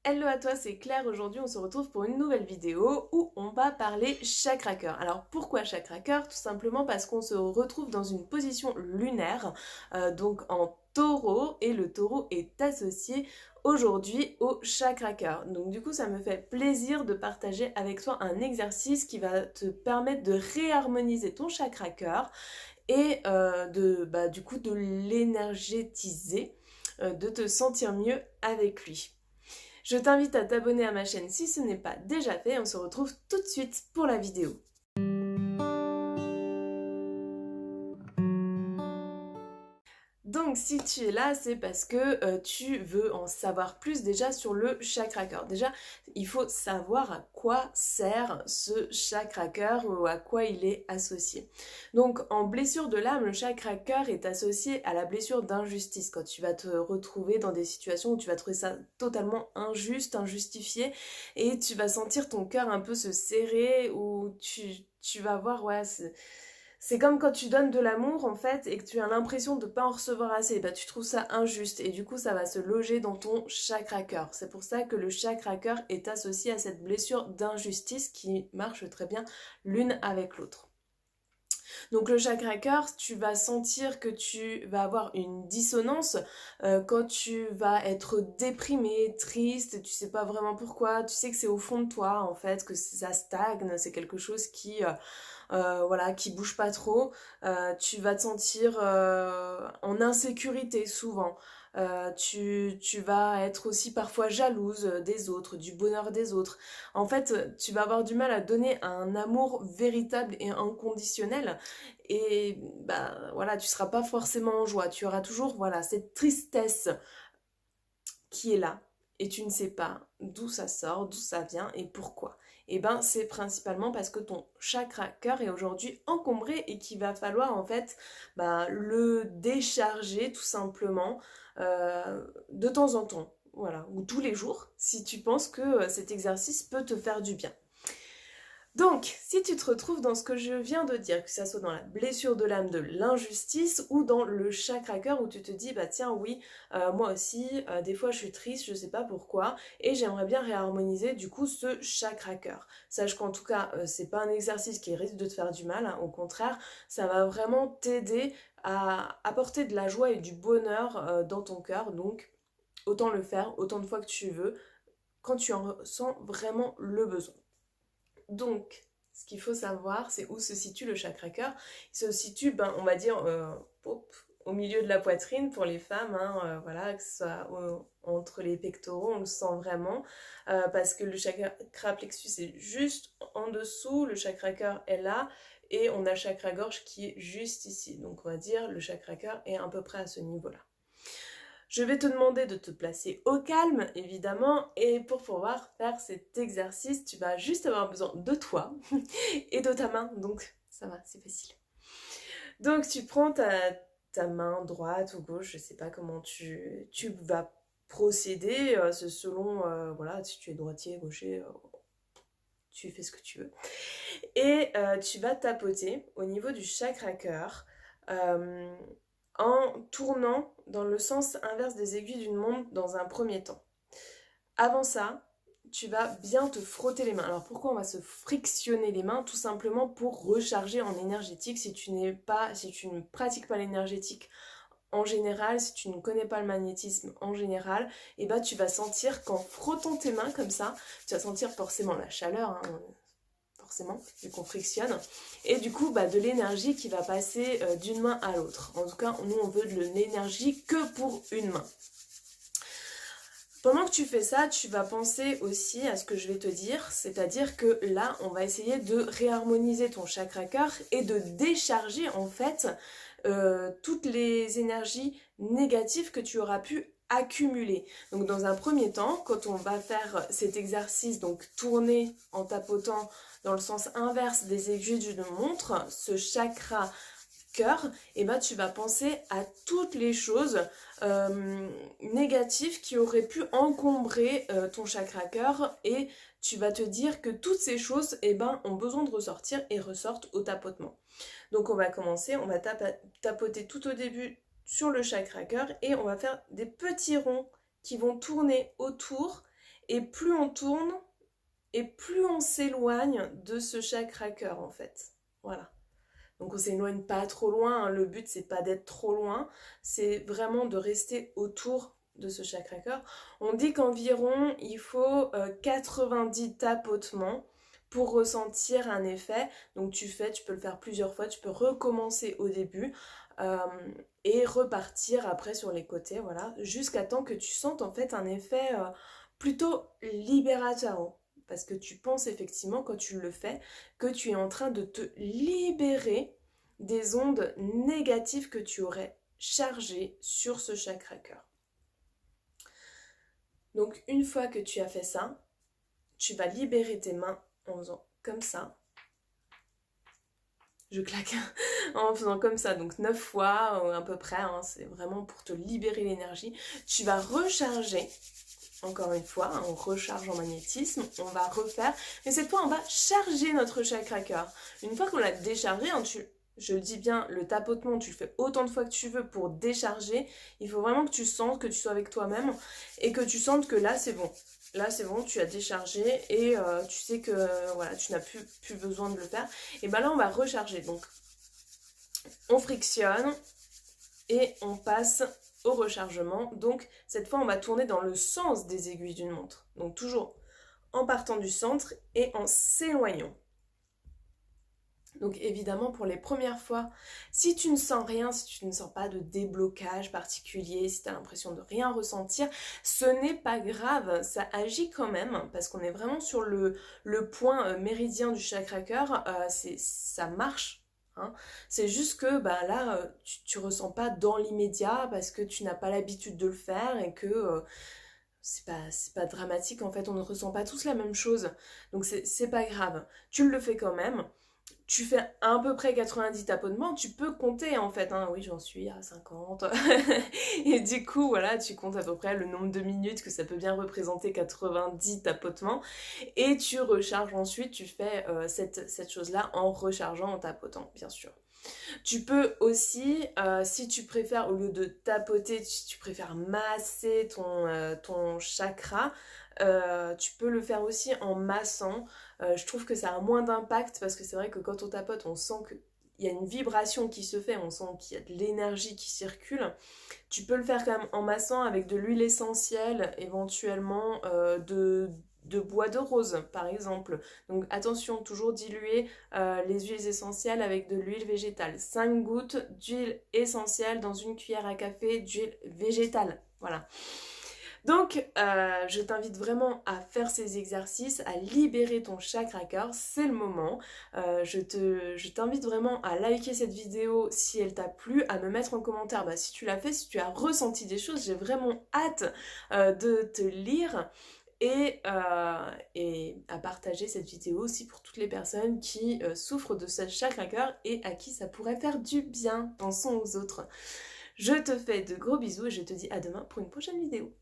Hello à toi, c'est Claire. Aujourd'hui, on se retrouve pour une nouvelle vidéo où on va parler chakra cœur. Alors pourquoi chakra cœur? Tout simplement parce qu'on se retrouve dans une position lunaire, donc en taureau, et le taureau est associé aujourd'hui au chakra cœur. Donc du coup, ça me fait plaisir de partager avec toi un exercice qui va te permettre de réharmoniser ton chakra cœur et du coup de l'énergétiser, de te sentir mieux avec lui. Je t'invite à t'abonner à ma chaîne si ce n'est pas déjà fait. On se retrouve tout de suite pour la vidéo. Donc si tu es là, c'est parce que tu veux en savoir plus déjà sur le chakra cœur. Déjà, il faut savoir à quoi sert ce chakra cœur ou à quoi il est associé. Donc en blessure de l'âme, le chakra cœur est associé à la blessure d'injustice. Quand tu vas te retrouver dans des situations où tu vas trouver ça totalement injuste, injustifié, et tu vas sentir ton cœur un peu se serrer, ou tu vas voir, ouais, c'est comme quand tu donnes de l'amour en fait et que tu as l'impression de ne pas en recevoir assez, bah tu trouves ça injuste et du coup ça va se loger dans ton chakra cœur. C'est pour ça que le chakra cœur est associé à cette blessure d'injustice qui marche très bien l'une avec l'autre. Donc le chakra cœur, tu vas sentir que tu vas avoir une dissonance quand tu vas être déprimé, triste, tu sais pas vraiment pourquoi, tu sais que c'est au fond de toi en fait, que ça stagne, c'est quelque chose voilà, qui bouge pas trop. Tu vas te sentir en insécurité souvent. Tu vas être aussi parfois jalouse des autres, du bonheur des autres. En fait, tu vas avoir du mal à donner un amour véritable et inconditionnel. Et bah voilà, tu seras pas forcément en joie. Tu auras toujours voilà cette tristesse qui est là et tu ne sais pas d'où ça sort, d'où ça vient et pourquoi. Et ben c'est principalement parce que ton chakra cœur est aujourd'hui encombré et qu'il va falloir en fait le décharger tout simplement de temps en temps, voilà, ou tous les jours si tu penses que cet exercice peut te faire du bien. Donc, si tu te retrouves dans ce que je viens de dire, que ça soit dans la blessure de l'âme de l'injustice ou dans le chakra cœur où tu te dis, bah tiens, oui, moi aussi, des fois je suis triste, je sais pas pourquoi, et j'aimerais bien réharmoniser du coup ce chakra cœur. Sache qu'en tout cas, c'est pas un exercice qui risque de te faire du mal, hein, au contraire, ça va vraiment t'aider à apporter de la joie et du bonheur dans ton cœur, donc autant le faire autant de fois que tu veux, quand tu en ressens vraiment le besoin. Donc, ce qu'il faut savoir, c'est où se situe le chakra cœur. Il se situe, on va dire, au milieu de la poitrine pour les femmes, hein, voilà, que ce soit entre les pectoraux, on le sent vraiment, parce que le chakra plexus est juste en dessous, le chakra cœur est là, et on a le chakra gorge qui est juste ici. Donc, on va dire, le chakra cœur est à peu près à ce niveau-là. Je vais te demander de te placer au calme, évidemment, et pour pouvoir faire cet exercice, tu vas juste avoir besoin de toi et de ta main, donc ça va, c'est facile. Donc tu prends ta main droite ou gauche, je sais pas comment tu vas procéder, c'est selon, voilà, si tu es droitier, gaucher, tu fais ce que tu veux. Et tu vas tapoter au niveau du chakra cœur, euh, en tournant dans le sens inverse des aiguilles d'une montre dans un premier temps. Avant ça, tu vas bien te frotter les mains. Alors pourquoi on va se frictionner les mains? Tout simplement pour recharger en énergétique. Si tu ne pratiques pas l'énergétique en général, si tu ne connais pas le magnétisme en général, et tu vas sentir qu'en frottant tes mains comme ça, tu vas sentir forcément la chaleur, hein, forcément, vu qu'on frictionne. Et du coup, de l'énergie qui va passer d'une main à l'autre. En tout cas, nous, on veut de l'énergie que pour une main. Pendant que tu fais ça, tu vas penser aussi à ce que je vais te dire, c'est-à-dire que là, on va essayer de réharmoniser ton chakra cœur et de décharger en fait toutes les énergies négatives que tu auras pu accumuler. Donc dans un premier temps, quand on va faire cet exercice, donc tourner en tapotant dans le sens inverse des aiguilles d'une montre, ce chakra cœur, et tu vas penser à toutes les choses négatives qui auraient pu encombrer ton chakra cœur, et tu vas te dire que toutes ces choses ont besoin de ressortir et ressortent au tapotement. Donc on va commencer, on va tapoter tout au début sur le chakra cœur et on va faire des petits ronds qui vont tourner autour Et plus on tourne, et plus on s'éloigne de ce chakra-cœur en fait. Voilà. Donc on s'éloigne pas trop loin, hein. Le but c'est pas d'être trop loin, c'est vraiment de rester autour de ce chakra-cœur. On dit qu'environ il faut 90 tapotements pour ressentir un effet. Donc tu peux le faire plusieurs fois, tu peux recommencer au début et repartir après sur les côtés, voilà, jusqu'à temps que tu sentes en fait un effet plutôt libérateur. Parce que tu penses effectivement quand tu le fais que tu es en train de te libérer des ondes négatives que tu aurais chargées sur ce chakra-cœur. Donc une fois que tu as fait ça, tu vas libérer tes mains en faisant comme ça. Je claque en faisant comme ça, donc 9 fois à peu près, hein, c'est vraiment pour te libérer l'énergie. Tu vas recharger. Encore une fois, on recharge en magnétisme, on va refaire, mais cette fois on va charger notre chakra-cœur. Une fois qu'on l'a déchargé, hein, je le dis bien, le tapotement, tu le fais autant de fois que tu veux pour décharger. Il faut vraiment que tu sentes, que tu sois avec toi-même et que tu sentes que là c'est bon. Là c'est bon, tu as déchargé et tu sais que voilà, tu n'as plus besoin de le faire. Et bien là on va recharger, donc on frictionne et on passe au rechargement. Donc cette fois on va tourner dans le sens des aiguilles d'une montre, donc toujours en partant du centre et en s'éloignant. Donc évidemment pour les premières fois, si tu ne sens rien, si tu ne sens pas de déblocage particulier, si tu as l'impression de rien ressentir, ce n'est pas grave, ça agit quand même parce qu'on est vraiment sur le point méridien du chakra-cœur, ça marche. Hein. C'est juste que bah, là, tu ressens pas dans l'immédiat parce que tu n'as pas l'habitude de le faire et que c'est pas dramatique en fait, on ne ressent pas tous la même chose. Donc c'est pas grave, tu le fais quand même. Tu fais à peu près 90 tapotements, tu peux compter en fait, hein. Oui j'en suis à 50, et du coup voilà, tu comptes à peu près le nombre de minutes que ça peut bien représenter 90 tapotements, et tu recharges ensuite, tu fais cette chose-là en rechargeant, en tapotant bien sûr. Tu peux aussi, si tu préfères, au lieu de tapoter, tu préfères masser ton chakra, tu peux le faire aussi en massant. Je trouve que ça a moins d'impact parce que c'est vrai que quand on tapote, on sent qu'il y a une vibration qui se fait, on sent qu'il y a de l'énergie qui circule. Tu peux le faire quand même en massant avec de l'huile essentielle, éventuellement de bois de rose par exemple. Donc attention, toujours diluer les huiles essentielles avec de l'huile végétale. 5 gouttes d'huile essentielle dans une cuillère à café d'huile végétale. Voilà. Donc, je t'invite vraiment à faire ces exercices, à libérer ton chakra-cœur, c'est le moment. Je t'invite vraiment à liker cette vidéo si elle t'a plu, à me mettre en commentaire si tu l'as fait, si tu as ressenti des choses. J'ai vraiment hâte de te lire. Et à partager cette vidéo aussi pour toutes les personnes qui souffrent de ce chakra-cœur et à qui ça pourrait faire du bien. Pensons aux autres. Je te fais de gros bisous et je te dis à demain pour une prochaine vidéo.